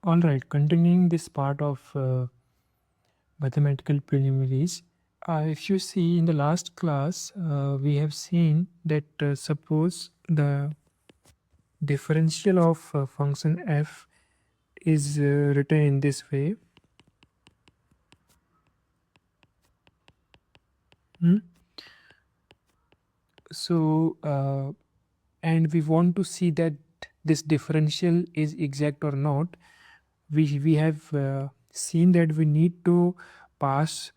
All right, continuing this part of mathematical preliminaries. If you see in the last class, we have seen that suppose the differential of function f is written in this way. So, and we want to see that this differential is exact or not. We have seen that we need to pass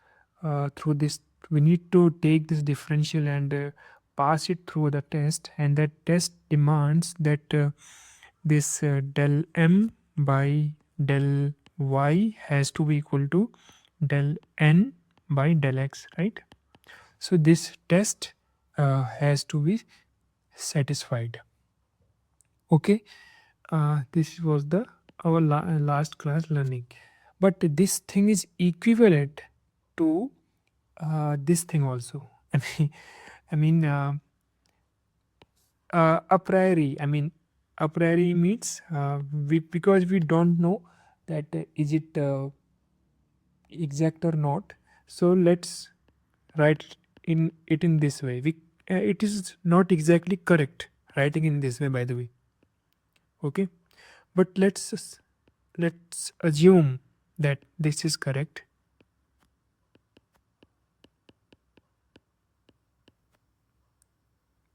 through this. We need to take this differential and pass it through the test, and that test demands that this del m by del y has to be equal to del n by del x, right? So this test has to be satisfied. Okay, this was the our last class learning, but this thing is equivalent to this thing also. I mean, a priori. I mean, a priori means we, because we don't know that is it exact or not. So let's write in it in this way. It is not exactly correct writing in this way, by the way. Okay, but let's assume that this is correct.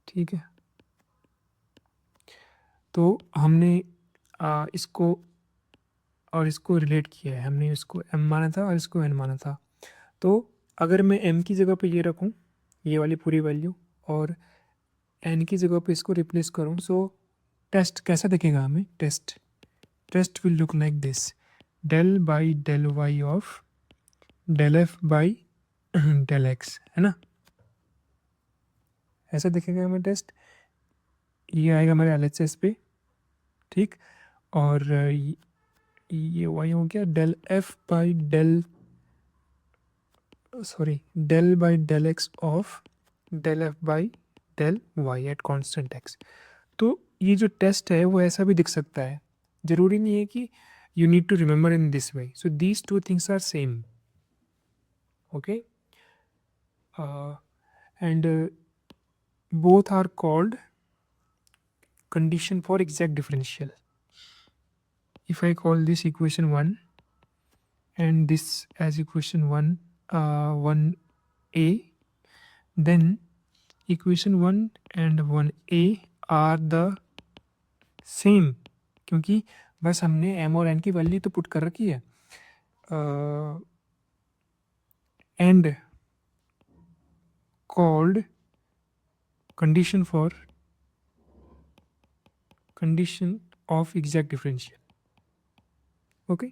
ठीक है, तो हमने इसको और इसको relate किया है, हमने इसको m माना था और इसको n माना था। तो अगर मैं m की जगह पे ये रखूं, ये वाली पूरी वैल्यू, और n की जगह पे इसको रिप्लेस करूं, सो टेस्ट कैसा दिखेगा हमें? Test will look like this, del by del y of del f by del x, है ना? ऐसा दिखेगा हमें टेस्ट। ये आएगा हमारे एलएचएस पे, ठीक, और ये वाई हो गया del f by del del by del x of del f by del y at constant x. तो ये जो टेस्ट है वो ऐसा भी दिख सकता है, ज़रूरी नहीं है कि you need to remember in this way. So these two things are same. Okay, and both are called condition for exact differential. If I call this equation 1 and this as equation 1 1a, then equation 1 and 1a are the same, क्योंकि बस हमने m और n की value तो put कर रखी है, and called condition of exact differential. Okay,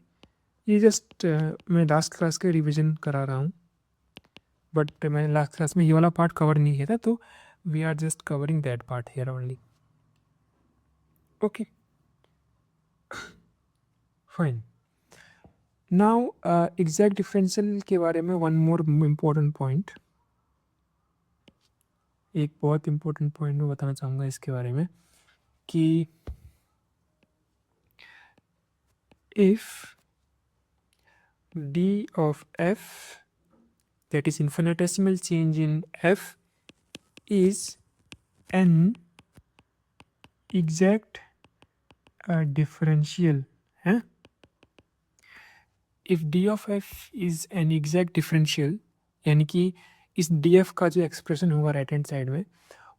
ये जस्ट मैं लास्ट क्लास के रिवीजन करा रहा हूँ, बट मैंने लास्ट क्लास में ये वाला पार्ट कवर नहीं किया था, तो we are just covering that part here only. Okay, fine. Now exact differential के बारे में वन मोर इम्पोर्टेंट पॉइंट, एक बहुत इम्पोर्टेंट पॉइंट मैं बताना चाहूँगा इसके बारे में कि if d of f, that is infinitesimal change in f, is an exact differential, है? If d of f is an exact differential, यानी कि इस df का जो एक्सप्रेशन होगा राइट हैंड साइड में,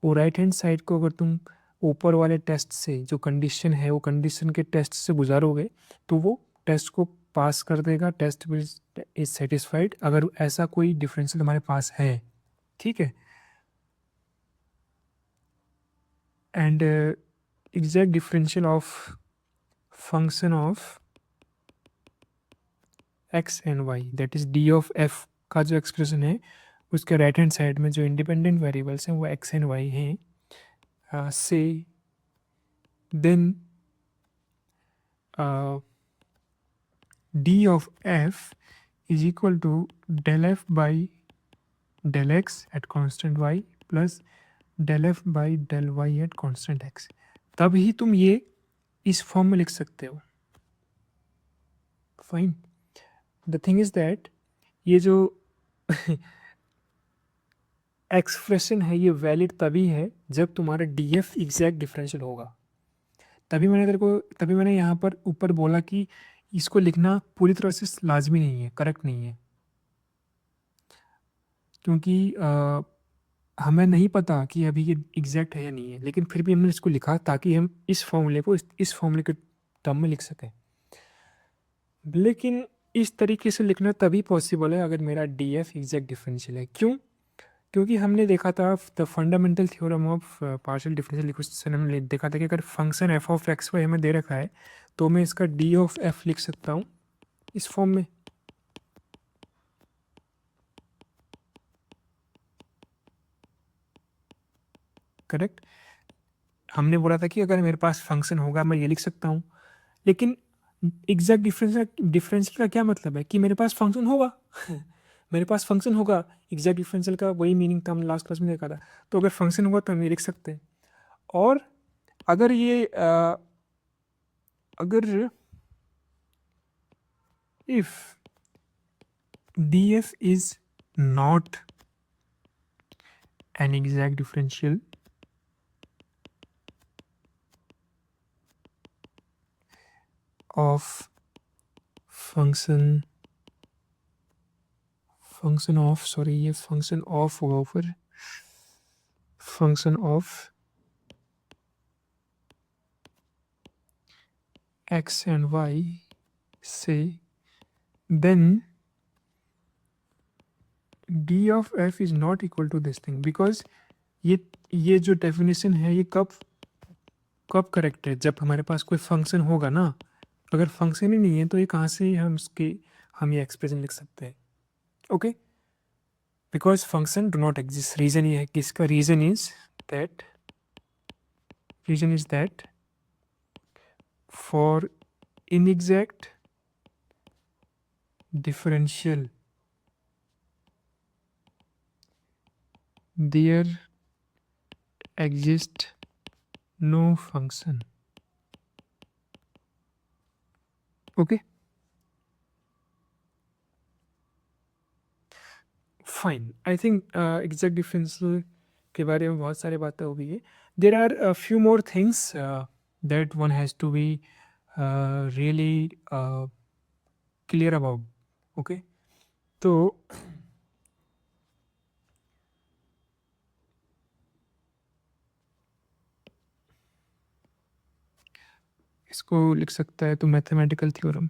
वो राइट हैंड साइड को अगर तुम ऊपर वाले टेस्ट से, जो कंडीशन है वो कंडीशन के टेस्ट से गुजारोगे, तो वो टेस्ट को पास कर देगा, टेस्ट विल इज सेटिस्फाइड, अगर ऐसा कोई डिफरेंशियल हमारे पास है, ठीक है. And exact differential of function of x and y, that is d of f का जो एक्सप्रेशन है उसके राइट हैंड साइड में जो इंडिपेंडेंट वेरिएबल्स हैं वो एक्स एंड वाई हैं, से then d of f is equal to del f by del x at constant y plus del f by del y at constant x. तब ही तुम ये इस फॉर्म में लिख सकते हो. Fine. The thing is that ये जो एक्सप्रेशन है ये वैलिड तभी है जब तुम्हारा डी एफ एग्जैक्ट डिफरेंशियल होगा. तभी मैंने यहाँ पर ऊपर बोला कि इसको लिखना पूरी तरह से लाजमी नहीं है, करेक्ट नहीं है, क्योंकि हमें नहीं पता कि अभी ये एग्जैक्ट है या नहीं है, लेकिन फिर भी हमने इसको लिखा ताकि हम इस फॉर्मूले को इस फॉर्मूले के टर्म में लिख सकें. लेकिन इस तरीके से लिखना तभी पॉसिबल है अगर मेरा डी एफ एग्जैक्ट डिफरेंशियल है. क्यों? क्योंकि हमने देखा था the fundamental theorem of partial differential equation में हमने देखा था कि अगर function f of x y हमें दे रखा है तो मैं इसका डी ऑफ एफ लिख सकता हूँ इस फॉर्म में. करेक्ट. हमने बोला था कि अगर मेरे पास फंक्शन होगा मैं ये लिख सकता हूँ, लेकिन एग्जैक्ट डिफरेंशियल का क्या मतलब है कि मेरे पास फंक्शन होगा. मेरे पास फंक्शन होगा. एग्जैक्ट डिफरेंशियल का वही मीनिंग था, हमने लास्ट क्लास में देखा था. तो अगर फंक्शन होगा तो हम ये लिख सकते हैं. और अगर ये अगर if df is not an exact differential of function of sorry ये function of होगा ऊपर, function of x and y say, then d of f is not equal to this thing, because ये जो डेफिनेशन है ये कब correct है, जब हमारे पास कोई फंक्शन होगा ना. अगर फंक्शन ही नहीं है तो ये कहाँ से हम ये एक्सप्रेशन लिख सकते हैं. Okay, because function do not exist. Reason ये है कि इसका reason is that for inexact differential there exists no function. Okay, fine. I think exact differential के बारे में बहुत सारी बातें हो गई है. There are a few more things that one has to be really clear about. Okay, तो इसको लिख सकता है तो mathematical theorem.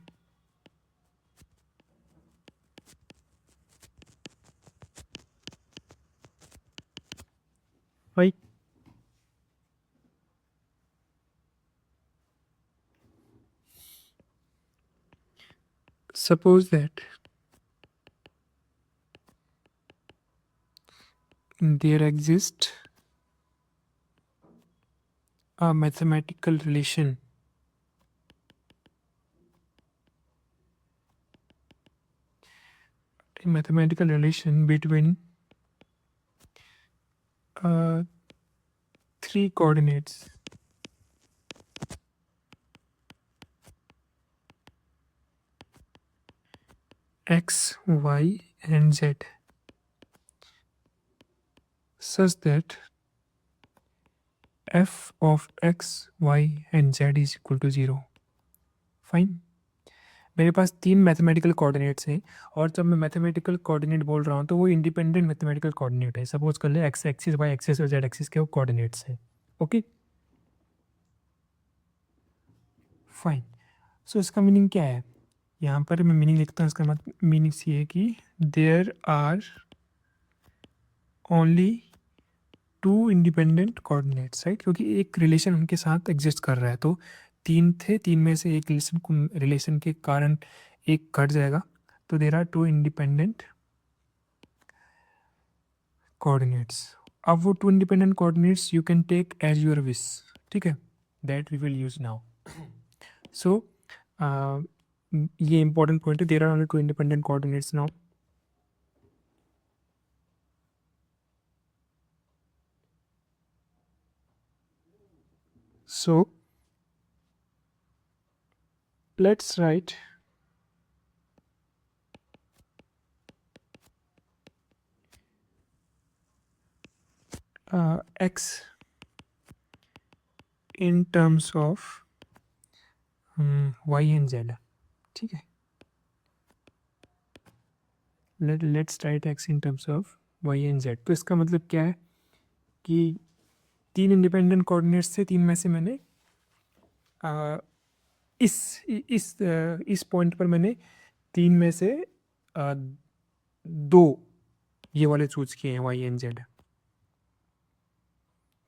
Right. Suppose that there exists a mathematical relation between three coordinates x, y, and z, such that f of x, y, and z is equal to 0. Fine. मेरे पास 3 mathematical coordinates हैं, और जब मैं mathematical coordinate बोल रहा हूँ तो वो इंडिपेंडेंट मैथमेटिकल कोऑर्डिनेट है. सपोज कर ले एक्स एक्सिस, वाई एक्सिस और जेड एक्सिस के वो कोऑर्डिनेट्स हैं. Okay, fine. सो इसका मीनिंग क्या है? यहाँ पर मैं मीनिंग लिखता हूँ. इसका मीनिंग ये है कि there are only 2 independent coordinates, right, क्योंकि एक रिलेशन उनके साथ एग्जिस्ट कर रहा है. तो 3 थे, 3 में से एक रिलेशन के कारण एक कट जाएगा. तो देयर आर 2 इंडिपेंडेंट कोऑर्डिनेट्स. अब वो 2 independent coordinates you can take as your wish. ठीक है, that we will use now. So ये इंपॉर्टेंट पॉइंट है. There are only 2 independent coordinates now. So let's write x in terms of y and z, ठीक है. Let's write x in terms of y and z. तो इसका मतलब क्या है कि 3 इंडिपेंडेंट कोऑर्डिनेट्स से 3 में से मैंने इस पॉइंट पर मैंने 3 में से 2 ये वाले चूज किए हैं y and z,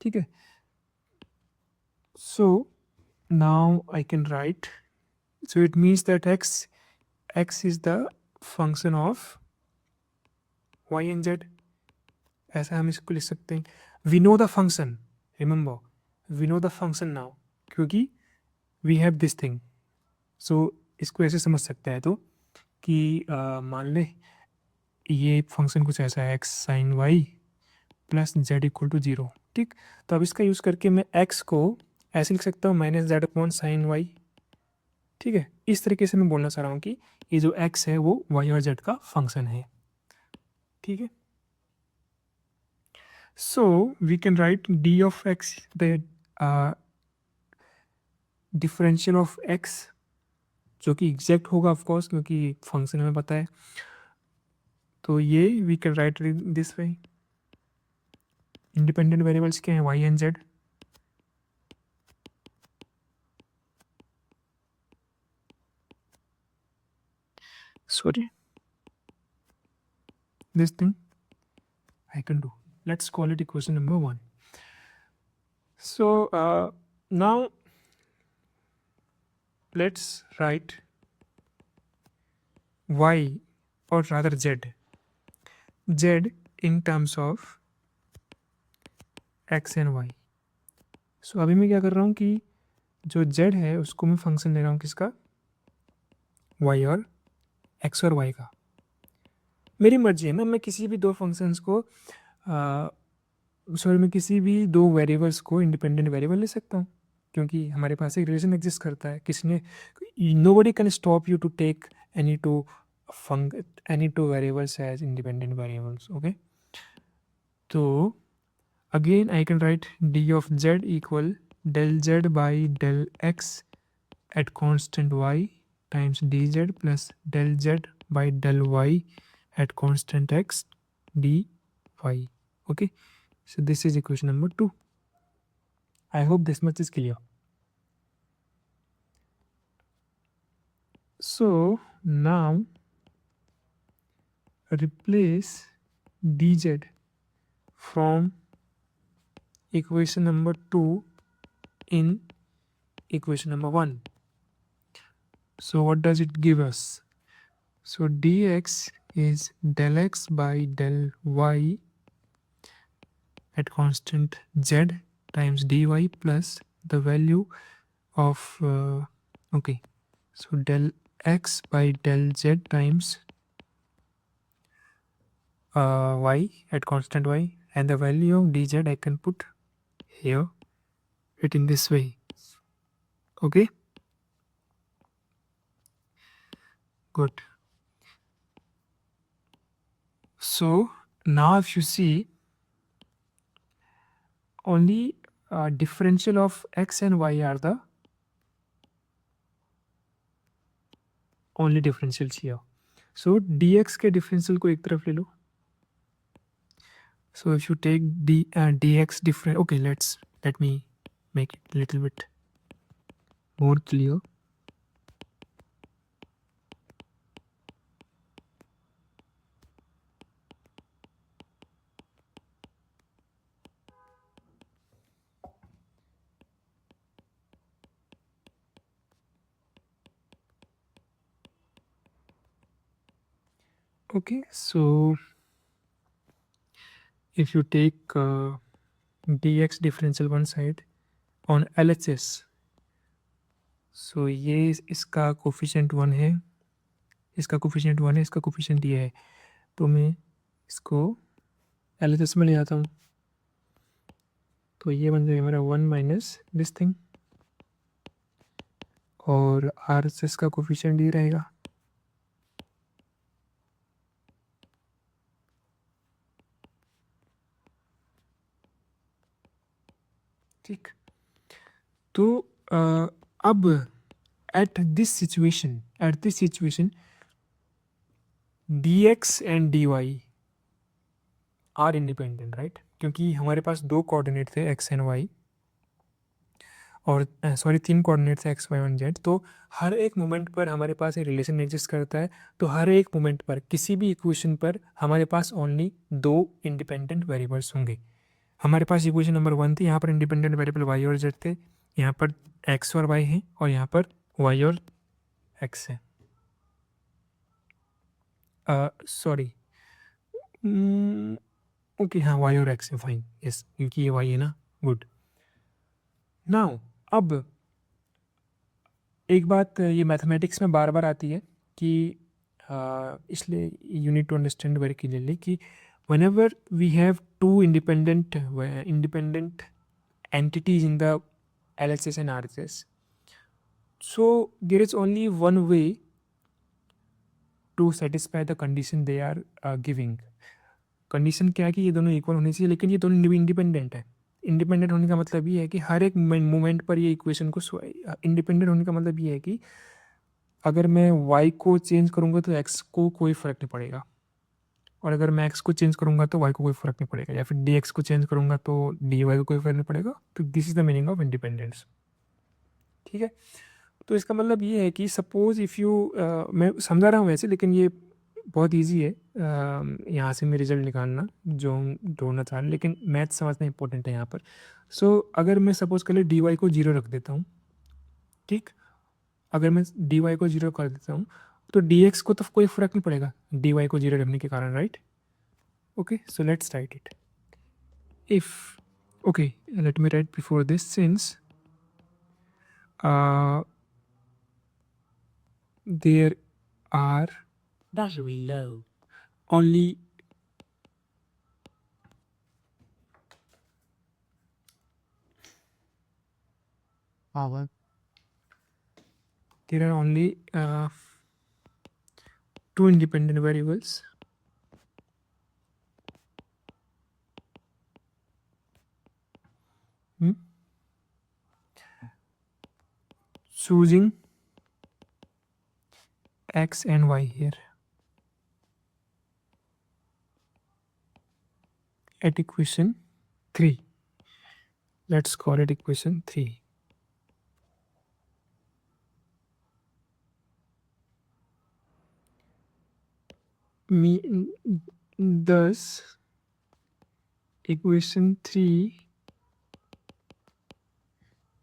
ठीक है. So now I can write, so it means that x is the function of y and z, ऐसा हम इसको लिख सकते हैं. we know the function, remember we know the function now, क्योंकि we have this thing. so इसको ऐसे समझ सकते हैं तो कि मान ले ये फंक्शन कुछ ऐसा है x sin y plus z equal to 0, ठीक. तो अब इसका यूज़ करके मैं x को ऐसे लिख सकता हूँ minus z upon sine y, ठीक है. इस तरीके से मैं बोलना चाह रहा हूँ कि ये जो x है वो y और z का फंक्शन है, ठीक है. So we can write d of x, the differential of x, जो कि एग्जैक्ट होगा ऑफ कोर्स क्योंकि फंक्शन हमें पता है. तो ये we can write this way. Independent variables क्या हैं y and z. Sorry, this thing I can do. Let's call it equation number 1. So now let's write y, or rather z in terms of x and y. So अभी मैं क्या कर रहा हूँ कि जो z है उसको मैं फंक्शन ले रहा हूँ किसका, y और x और y का. मेरी मर्जी है, मैं किसी भी दो फंक्शंस को मैं किसी भी दो वेरिएबल्स को इंडिपेंडेंट वेरिएबल ले सकता हूँ, क्योंकि हमारे पास एक रिलेशन एग्जिस्ट करता है. किसी ने, nobody can stop you to take any two variables as independent variables, okay. तो again I can write d of z equal del z by del x at constant y times dz plus del z by del y at constant x dy, okay. So this is equation number 2. I hope this much is clear. So now replace dz from equation number 2 in equation number 1. So what does it give us? So dx is del x by del y at constant z times dy plus the value of okay, so del x by del z times y at constant y, and the value of dz I can put here, it in this way, okay. Good. So now if you see, only differential of x and y are the only differentials here. So dx के differential को एक तरफ ले लो. So if you take dx different, okay, let me make it a little bit more clear. Okay, so if you take dx differential one side on LHS, so ये इसका coefficient 1 है, इसका coefficient 1 है, इसका कोफिशिएंट ये है. तो मैं इसको LHS में ले जाता हूँ, तो ये बन जाएगा मेरा 1 माइनस दिस थिंग, और RHS का कोफिशिएंट ये रहेगा. ठीक। तो अब at this situation dx and dy are independent, right? क्योंकि हमारे पास दो कोऑर्डिनेट थे x एंड y, और सॉरी 3 कोऑर्डिनेट थे x y और z। तो हर एक मोमेंट पर हमारे पास एक रिलेशन एग्जिस्ट करता है। तो हर एक मोमेंट पर किसी भी इक्वेशन पर हमारे पास ओनली 2 इंडिपेंडेंट वेरिएबल्स होंगे। हमारे पास इक्वेशन नंबर 1 थी, यहाँ पर इंडिपेंडेंट वेरिएबल y और z थे, यहाँ पर x और y हैं, और यहाँ पर y और x है। सॉरी, ओके, हाँ y और x है, फाइन, यस, क्योंकि ये y है ना, गुड। नाउ अब एक बात ये मैथमेटिक्स में बार बार आती है कि इसलिए you need to understand very clearly कि whenever we have two independent entities in the LHS and RHS, so there is only one way to satisfy the condition they are giving. Condition क्या है कि ये दोनों equal होने चाहिए, लेकिन ये दोनों इंडिपेंडेंट है। इंडिपेंडेंट होने का मतलब ये है कि हर एक मोमेंट पर ये इक्वेशन को, इंडिपेंडेंट होने का मतलब ये है कि अगर मैं y को चेंज करूँगा तो x को कोई फ़र्क नहीं पड़ेगा, और अगर मैं x को चेंज करूँगा तो y को कोई फ़र्क नहीं पड़ेगा, या फिर dx को चेंज करूँगा तो dy को कोई फ़र्क नहीं पड़ेगा। तो this is the meaning of independence, ठीक है। तो इसका मतलब ये है कि सपोज़ इफ़ यू, मैं समझा रहा हूँ वैसे, लेकिन ये बहुत ईजी है यहाँ से मैं रिजल्ट निकालना जो हम ढूंढना चाह रहे हैं, लेकिन मैथ समझना इंपॉर्टेंट है यहाँ पर। सो अगर मैं सपोज़ कर ले dy को 0 रख देता हूँ, ठीक, अगर मैं dy को 0 कर देता हूँ तो dx को तो कोई फ़र्क नहीं पड़ेगा dy को 0 रखने के कारण, right? Okay, so let's write it. If, okay, let me right before this, since there are Battery low. only Power. there are only 2 independent variables choosing x and y here at equation 3. Let's call it equation 3. Thus equation 3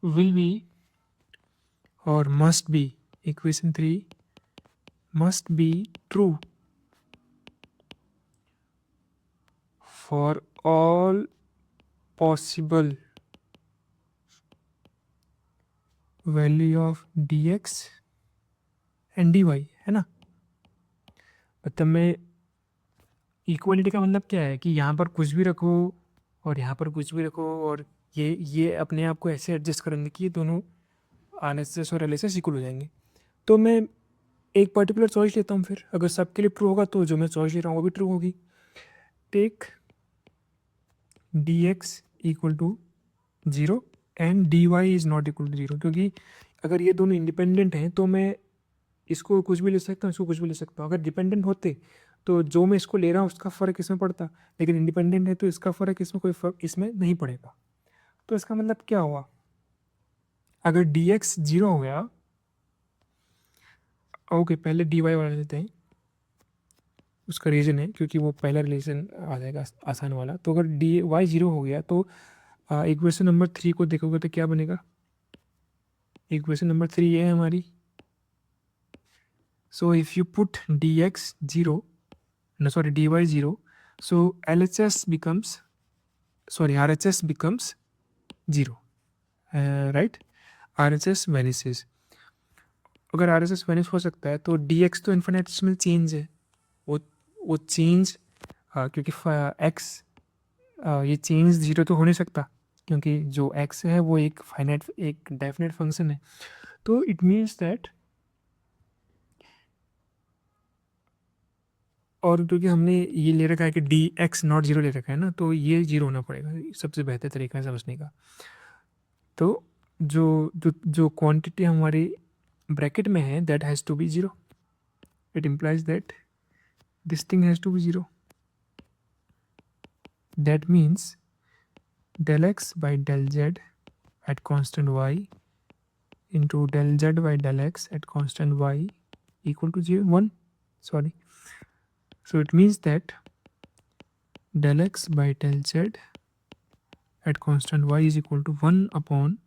will be, or must be, equation 3 must be true for all possible value of dx and dy, है ना? मतलब मैं, equality का मतलब क्या है कि यहाँ पर कुछ भी रखो और यहाँ पर कुछ भी रखो, और ये अपने आप को ऐसे एडजस्ट करेंगे कि ये दोनों RHS और LHS इक्वल हो जाएंगे। तो मैं एक पर्टिकुलर चॉइस लेता हूँ, फिर अगर सबके लिए ट्रू होगा तो जो मैं चॉइस ले रहा हूँ वो भी ट्रू होगी। Take dx equal to 0 and dy is not equal to 0, क्योंकि अगर ये दोनों इंडिपेंडेंट हैं तो मैं इसको कुछ भी ले सकता हूँ, इसको कुछ भी ले सकता हूँ। अगर डिपेंडेंट होते तो जो मैं इसको ले रहा हूँ उसका फ़र्क इसमें पड़ता, लेकिन इंडिपेंडेंट है तो इसका फ़र्क इसमें, कोई फ़र्क इसमें नहीं पड़ेगा। तो इसका मतलब क्या हुआ, अगर dx 0 हो गया, ओके, पहले dy वाला लेते हैं, उसका रीज़न है क्योंकि वो पहला रिलेशन आ जाएगा आसान वाला। तो अगर dy 0 हो गया तो इक्वेशन नंबर 3 को देखोगे तो क्या बनेगा, इक्वेशन नंबर 3 ये है हमारी। So if you put dx 0, no sorry, dy 0, so LHS becomes, sorry, RHS becomes 0, right? RHS vanishes. अगर RHS vanish हो सकता है तो dx तो इन्फिनेटेसिमल चेंज है, वो चेंज, क्योंकि x, ये चेंज 0 तो हो नहीं सकता क्योंकि जो x है वो एक फाइनाइट, एक डेफिनेट फंक्शन है। तो इट मीन्स दैट, और क्योंकि हमने ये ले रखा है कि dx नॉट 0 ले रखा है ना, तो ये 0 होना पड़ेगा, सबसे बेहतर तरीका है समझने का। तो जो क्वांटिटी हमारी ब्रैकेट में है that has to be zero. It implies that this thing has to be zero. That means del x by del z at constant y into del z by del x at constant y equal to 0 1. Sorry, so it means that del x by del z at constant y is equal to 1 upon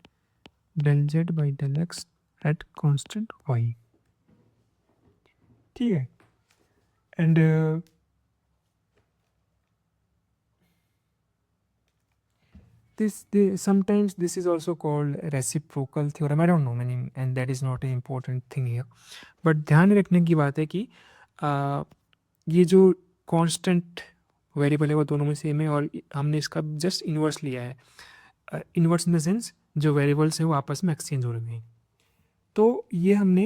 del z by del x at constant y. ठीक है. And sometimes this is also called reciprocal theorem. I don't know meaning, and that is not an important thing here. But ध्यान रखने की बात है कि ये जो कांस्टेंट वेरिएबल है वो दोनों में सेम है और हमने इसका जस्ट इन्वर्स लिया है. इन्वर्स इन द सेंस जो वेरिएबल्स है वो आपस में एक्सचेंज हो रहे हैं. तो ये हमने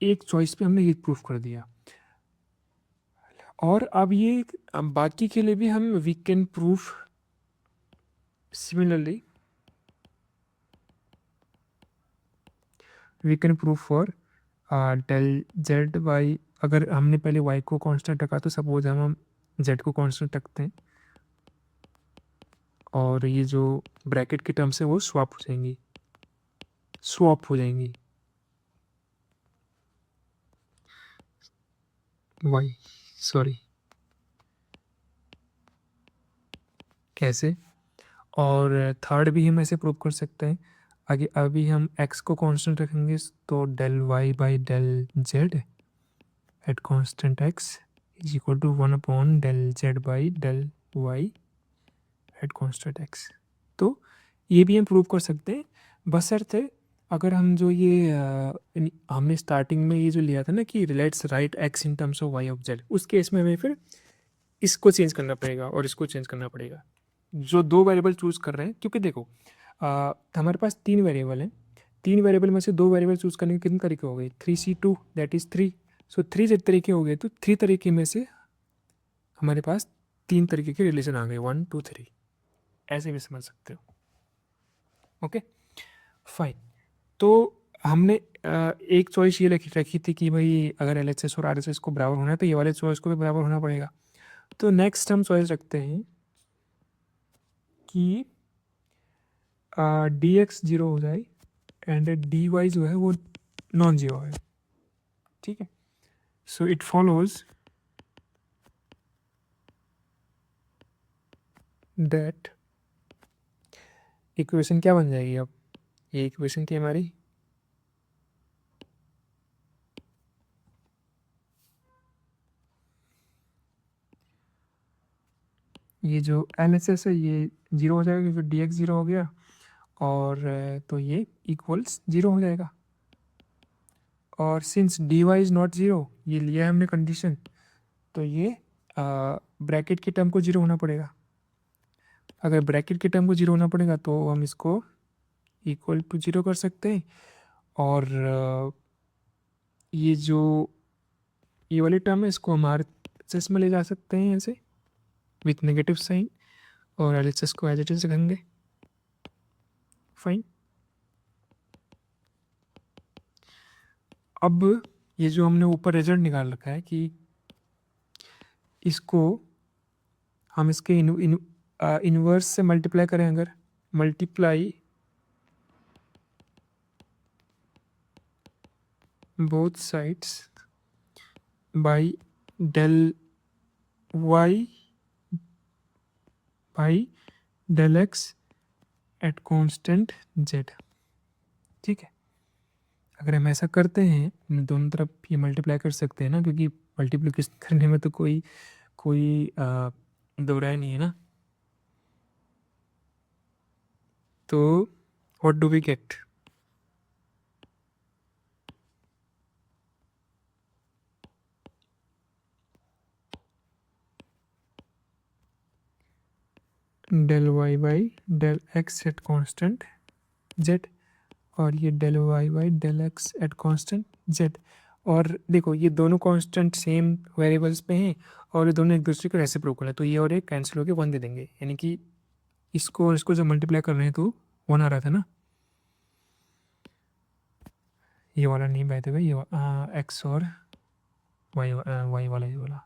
एक चॉइस पे हमने ये प्रूफ कर दिया. और अब ये बाकी के लिए भी हम we can proof similarly. We can prove for del z by, अगर हमने पहले y को कांस्टेंट रखा तो सपोज हम z को कांस्टेंट रखते हैं और ये जो ब्रैकेट की टर्म्स है वो स्वैप हो जाएंगी y. सॉरी, कैसे? और थर्ड भी हम ऐसे प्रूव कर सकते हैं. आगे अभी हम x को कांस्टेंट रखेंगे तो del y by del z at constant x is equal to 1 upon del z by del y at constant x. तो ये भी हम प्रूव कर सकते हैं बशर्ते अगर हम जो ये हमने स्टार्टिंग में ये जो लिया था ना कि let's write x in terms of y of z, उस केस में हमें फिर इसको चेंज करना पड़ेगा और इसको चेंज करना पड़ेगा जो दो वेरिएबल चूज़ कर रहे हैं. क्योंकि देखो हमारे पास 3 वेरिएबल हैं. 3 वेरिएबल में से 2 वेरिएबल चूज़ करने के कितने तरीके हो गए? 3c2 that is 3. सो 3 जब तरीके हो गए तो 3 तरीके में से हमारे पास 3 तरीके के रिलेशन आ गए 1 2 3. ऐसे भी समझ सकते हो. Okay fine. तो हमने एक चॉइस ये रखी थी कि भाई अगर LHS और RHS को बराबर होना है तो ये वाले चॉइस को भी बराबर होना पड़ेगा. तो नेक्स्ट हम चॉइस रखते हैं कि dx 0 हो जाए एंड dy जो है वो नॉन जीरो है. ठीक है. So it follows that equation क्या बन जाएगी? अब ये इक्वेशन थी हमारी ये जो LHS है ये 0 हो जाएगा क्योंकि dx 0 हो गया और तो ये इक्वल्स 0 हो जाएगा. और सिंस dy इज़ नॉट 0 ये लिया है हमने कंडीशन, तो ये ब्रैकेट की टर्म को 0 होना पड़ेगा. अगर ब्रैकेट की टर्म को 0 होना पड़ेगा तो हम इसको इक्वल टू 0 कर सकते हैं. और ये जो ये वाली टर्म है इसको हम RHS में ले जा सकते हैं ऐसे विथ नेगेटिव साइन और LHS को एज इट इज रखेंगे. फाइन. अब ये जो हमने ऊपर रिजल्ट निकाल रखा है कि इसको हम इसके इनवर्स से मल्टीप्लाई करें, अगर multiply both sides by del y by del x at constant z. ठीक है. अगर हम ऐसा करते हैं दोनों तरफ ये मल्टीप्लाई कर सकते हैं ना, क्योंकि मल्टीप्लिकेशन करने में तो कोई दो राय नहीं है ना. तो what do we get? del y by del x at constant z और ये del y by del x at constant z. और देखो ये दोनों कांस्टेंट सेम वेरिएबल्स पे हैं और ये दोनों एक दूसरे के रेसिप्रोकल है, तो ये और एक कैंसिल होकर 1 दे देंगे, यानी कि इसको और इसको जब मल्टीप्लाई कर रहे हैं तो 1 आ रहा था ना, ये वाला नहीं बाय द वे, ये एक्स और वाई वाला, ये वाला.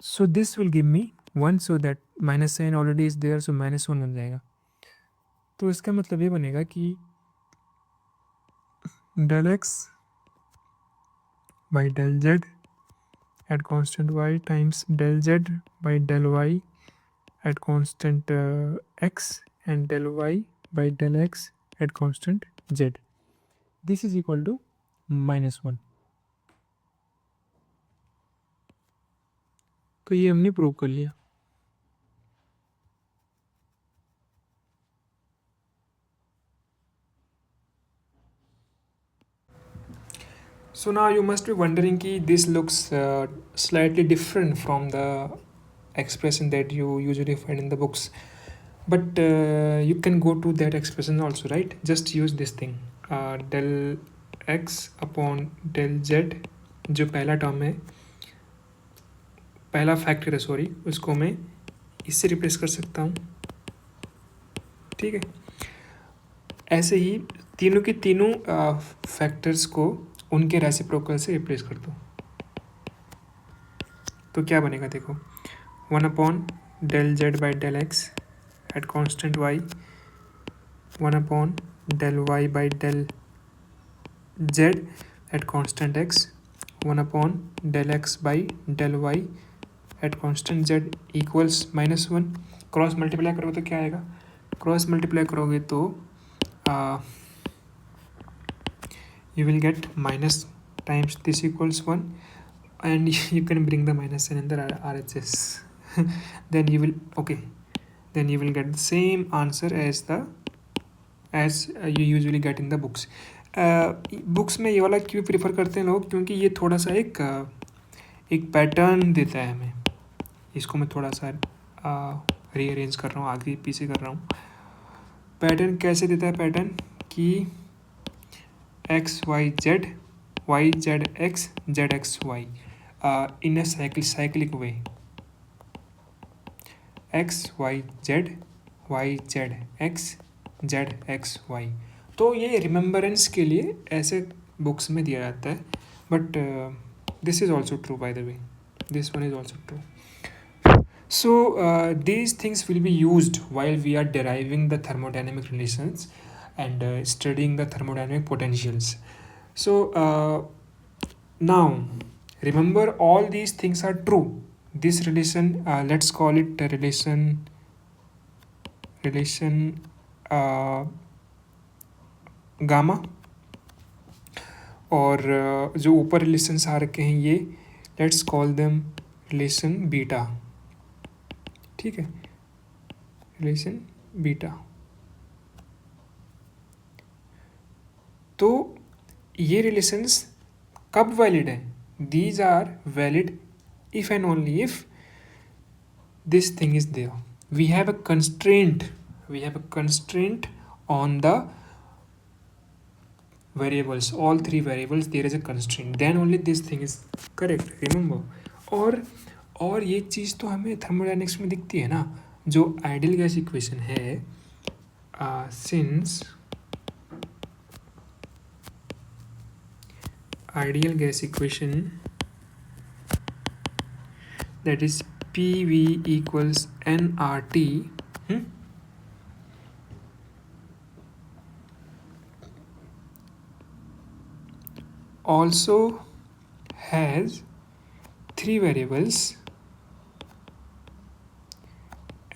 So this will give me 1, so that minus sign already is there, so -1 बन जाएगा. तो इसका मतलब ये बनेगा कि del x by del z at constant y times del z by del y at constant x and del y by del x at constant z. This is equal to -1. तो ये हमने प्रूव कर लिया. So now you must be wondering कि this looks slightly different from the expression that you usually find in the books, but you can go to that expression also, right? Just use this thing, del x upon del z, जो पहला term है, पहला factor है sorry, उसको मैं इससे replace कर सकता हूँ. ठीक है, ऐसे ही तीनों के तीनों फैक्टर्स को उनके रेसिप्रोकल से रिप्लेस कर दो. तो क्या बनेगा देखो, 1 upon del z by del x at constant y, 1 upon del y by del z at constant x, 1 upon del x by del y at constant z equals -1. Cross multiply करोगे तो क्या आएगा, क्रॉस मल्टीप्लाई करोगे तो you will get minus times this equals 1, and you can bring the minus sign in the RHS. then you will get the same answer as you usually get in the books. Books में ये वाला क्यों prefer करते हैं लोग, क्योंकि ये थोड़ा सा एक पैटर्न देता है हमें. इसको मैं थोड़ा सा रीअरेंज कर रहा हूँ, आगे पीछे कर रहा हूँ. पैटर्न कैसे देता है, पैटर्न कि x y z, y z x, z x y in a cyclic way. x y z, y z x, z x y. तो ये रिमेम्बरेंस के लिए ऐसे बुक्स में दिया जाता है, but this is also true by the way, this one is also true. So these things will be used while we are deriving the thermodynamic relations and studying the thermodynamic potentials. So now remember, all these things are true. This relation, let's call it relation gamma, और जो ऊपर relations आ रखे हैं ये let's call them relation beta. ठीक है, relation beta. तो ये रिलेशंस कब वैलिड हैं, these are valid if and only if this thing is there. We have a constraint on the variables, all three variables, there is a constraint, then only this thing is correct, remember. और ये चीज़ तो हमें thermodynamics में दिखती है ना, जो ideal gas equation है, since ideal gas equation that is PV equals nRT, also has three variables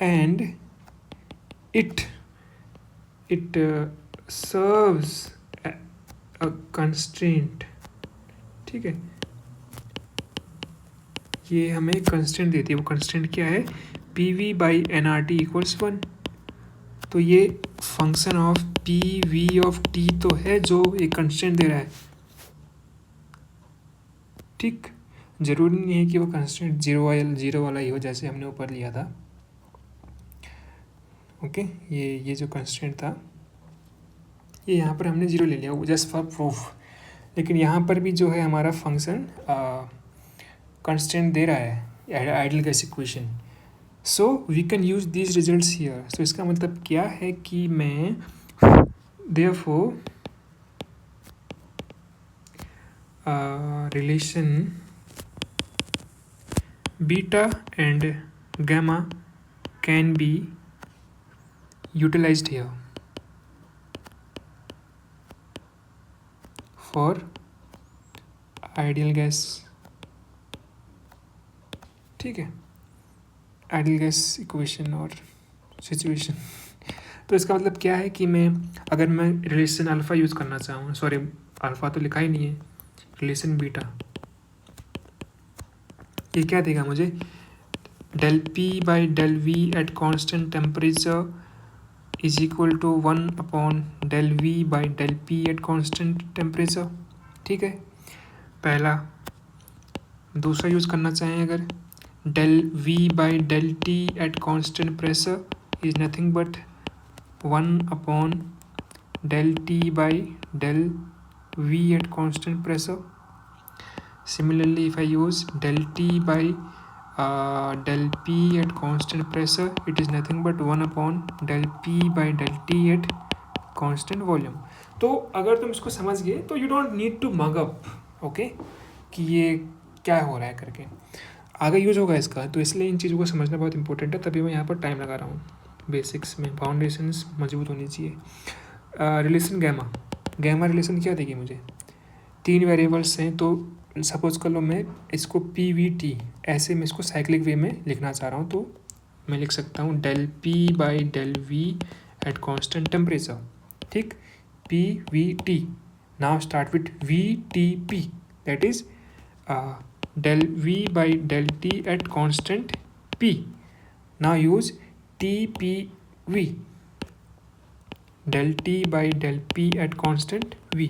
and it serves a constraint. ठीक है, ये हमें कंस्टेंट देती है. वो कंस्टेंट क्या है, PV बाई nRT इक्वल्स 1. तो ये function of PV of T तो है जो एक कंस्टेंट दे रहा है. ठीक, जरूरी नहीं है कि वो कंस्टेंट जीरो वाला ही हो जैसे हमने ऊपर लिया था. ओके, ये जो कंस्टेंट था ये यहाँ पर हमने जीरो ले लिया जस्ट फॉर प्रूफ, लेकिन यहाँ पर भी जो है हमारा फंक्शन कंस्टेंट दे रहा है ideal gas equation. So we can use this results here. So इसका मतलब क्या है कि मैं therefore relation beta and gamma can be utilized here for ideal gas. ठीक है, आइडियल गैस इक्वेशन और सिचुएशन. तो इसका मतलब क्या है कि मैं अगर मैं रिलेशन अल्फ़ा यूज़ करना चाहूँ, सॉरी अल्फ़ा तो लिखा ही नहीं है, रिलेशन बीटा, ये क्या देगा मुझे, del P by del V at constant temperature is equal to 1 upon del V by del P at constant temperature. ठीक है, पहला. दूसरा यूज़ करना चाहें अगर, del V by del T at constant pressure is nothing but 1 upon del t by del v at constant pressure. Similarly, if I use del t by del p at constant pressure, it is nothing but 1 upon del p by del t at constant volume. तो अगर तुम इसको समझ गए तो you don't need to mug up, okay, कि ये क्या हो रहा है करके. आगे यूज होगा इसका, तो इसलिए इन चीज़ों को समझना बहुत इंपॉर्टेंट है. तभी मैं यहाँ पर टाइम लगा रहा हूँ. बेसिक्स में फाउंडेशंस मजबूत होनी चाहिए. रिलेशन गैमा रिलेशन क्या देगी मुझे, 3 वेरिएबल्स हैं. तो सपोज कर लो मैं इसको पी वी टी ऐसे मैं इसको साइक्लिक वे में लिखना चाह रहा हूँ. तो मैं लिख सकता हूँ del P by del V at constant temperature. ठीक, P V T. Now start with V T P, that is del v by del t at constant p. Now use TPV, del t by del p at constant v.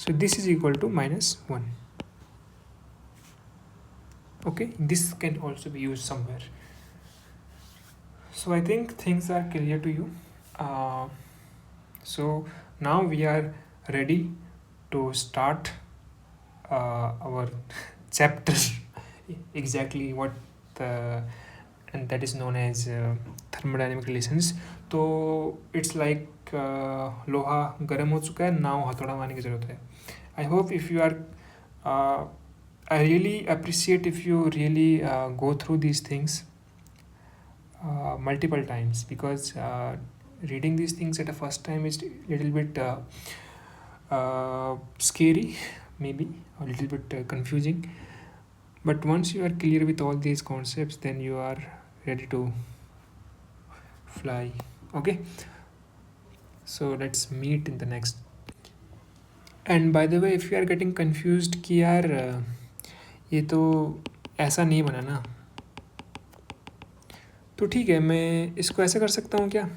So this is equal to -1. Okay, this can also be used somewhere. So I think things are clear to you. So now we are ready to start our chapter exactly what the and that is known as thermodynamic relations. तो it's like लोहा गर्म हो चुका है, नाव हथौड़ा मारने की ज़रूरत है. I hope if you are I really appreciate if you really go through these things multiple times, because reading these things at a first time is little bit scary, maybe a little bit confusing. But once you are clear with all these concepts, then you are ready to fly. Okay, so let's meet in the next. And by the way, if you are getting confused कि यार ये तो ऐसा नहीं बना ना, तो ठीक है, मैं इसको ऐसे कर सकता हूँ क्या,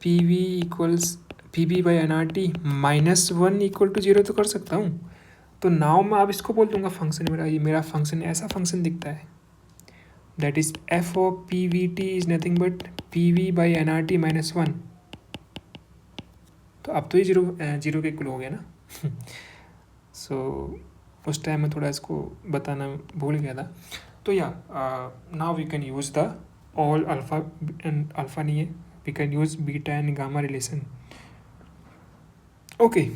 P V equals P B by N R T -1 equal to 0 तो कर सकता हूँ. तो नाउ मैं अब इसको बोल दूंगा फंक्शन मेरा, ये मेरा फंक्शन ऐसा फंक्शन दिखता है, that is F of P V T is nothing but P V by N R T -1. तो अब तो ये जीरो के इक्वल हो गया ना. सो उस टाइम मैं थोड़ा इसको बताना भूल गया था. तो या now we can use the all alpha and alpha नहीं है, we can use beta and gamma relation. Okay.